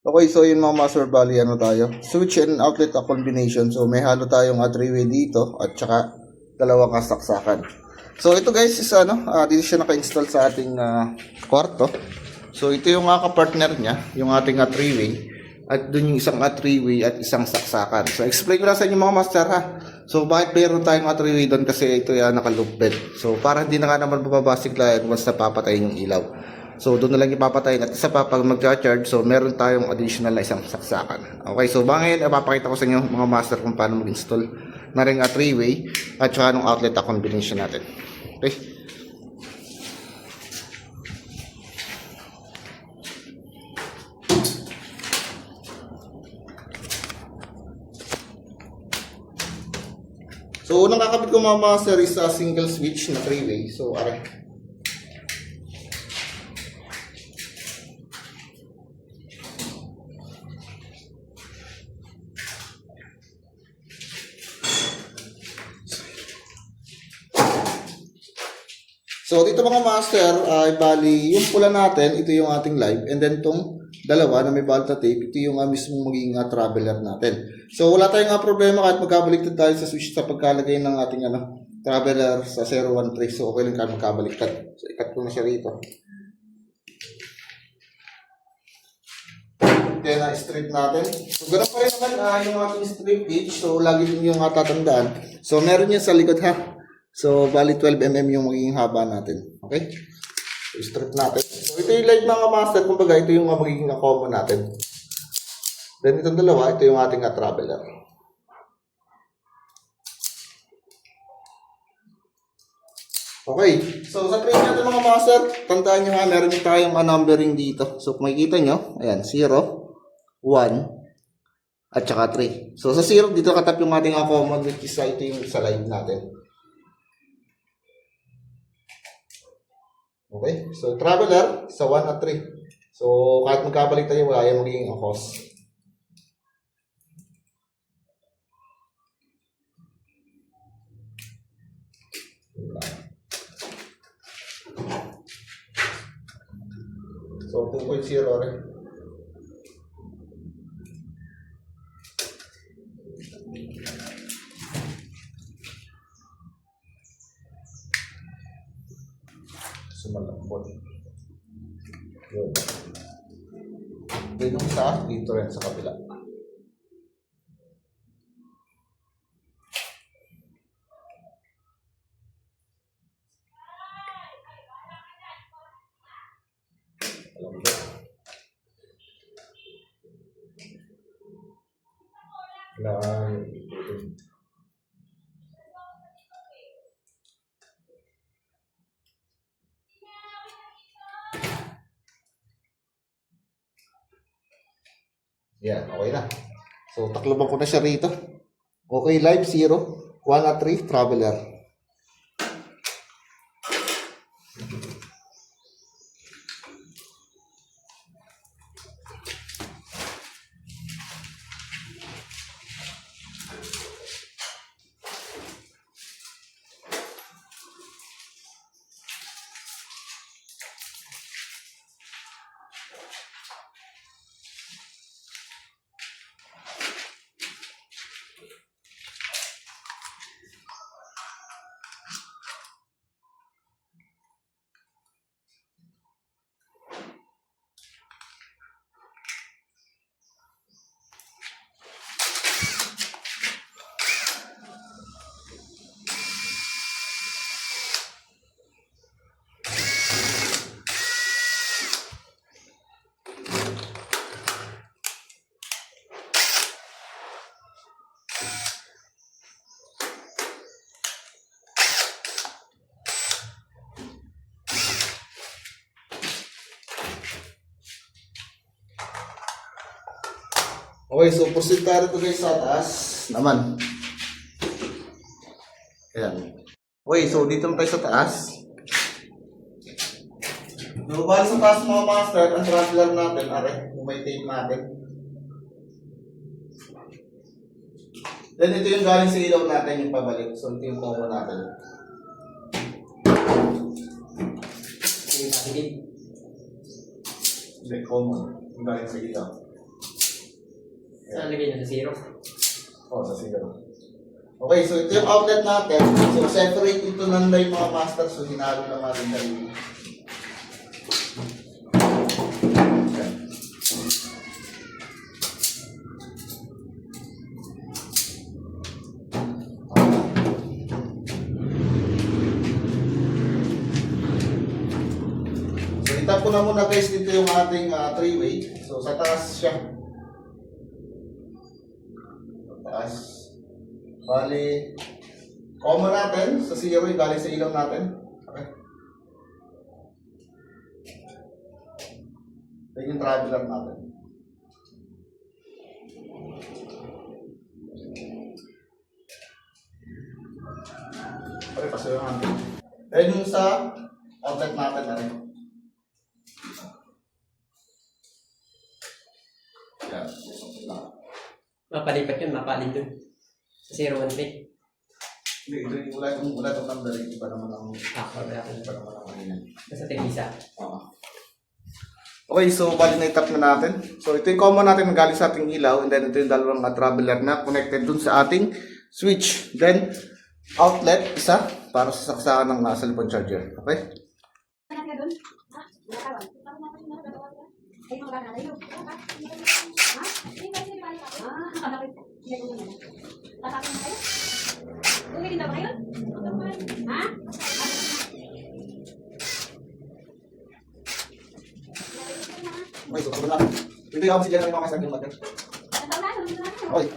Okay, so yun mga master, bali ano tayo, switch and outlet combination. So may halo tayong 3-way dito at saka dalawang kasaksakan. So ito guys is dito siya naka-install sa ating kwarto. So ito yung ka-partner niya, yung ating 3-way, at dun yung isang 3-way at isang saksakan. So explain ko lang sa inyo mga master ha. So bakit mayroon tayong 3-way doon, kasi ito yung naka-loop bed. So para hindi na nga naman bababasig client once napapatayin yung ilaw. So doon na lang ipapatayin, at isa pa pag mag-charge, so meron tayong additional na isang saksakan. Okay, so bangin, papakita ko sa inyo mga master kung paano mag-install na rin 3-way at saka ng outlet combination natin. Okay. So unang kakabit ko mga master is single switch na 3-way. So aray. So dito mga master, ay bali yung pula natin, ito yung ating live, and then tong dalawa na may balta tape, ito yung mismong magiging traveler natin. So wala tayong problema kahit magkabaliktad tayo sa switch sa pagkalagay ng ating traveler sa 013. So okay lang kahit magkabaliktad. So ikat ko na siya rito. Then strip natin. So ganoon pa rin naman yung ating strip gauge. So lagi din yung tatandaan. So meron yan sa likod ha. So, bali 12mm yung magiging haba natin. Okay? So, strip natin. So, ito yung live mga master. Kumbaga, ito yung magiging combo natin. Then, itong dalawa, ito yung ating traveler. Okay. So, sa train natin mga master, tandaan nyo ha, meron tayong numbering dito. So, kung makikita nyo, ayan, 0, 1, at saka 3. So, sa 0, dito katap yung ating common, which is ito yung sa live natin. Okay, so traveler sa 1 at 3. So kahit magkabalik tayo, wala yung magiging akos. So 2.0 rin. Sumalambot. Yun. Then yung isa, dito rin sa kabila. Malambot. Lang. Yan, okay na. So, takloban ko na siya rito. Okay, live 0, 1 at 3, traveler. Okay, so proceed tayo ito guys sa taas naman. Ayan. Okay, so dito tayo sa taas. Nababali sa taas mga master, ang traveler natin, yung may tape natin. Then ito yung galing sa ilaw natin, yung pabalik. So ito yung combo natin. Hindi, common. Yung galing sa ilaw. Saan lagay niya sa zero? Oh, sa zero. Okay, so ito yung outlet natin. So, separate ito ng line mga master. So, hinalo lang natin tayo. So, itap ko na muna guys dito yung ating three-way. So, sa taas siya. Sa taas. Bali, common natin sa zero, galing sa ilaw natin. Okay. Ito yung traveler natin. Okay, paso yung natin. Then yung sa outlet natin na rin. Yan. Mapalipat yun, mapalid dun. Sa 013. Hindi, ito yung wala itong number. Iba naman ang Wala. kanina. Basta tig-isa. Okay, so bali na itap na natin. So ito yung common natin na galing sa ating ilaw, and then ito yung dalawang traveler na connected dun sa ating switch. Then outlet, isa para sa saksakan ng cellphone charger. Okay? Okay, so na. Ito yung si Jeremy mga kasagin natin. Okay.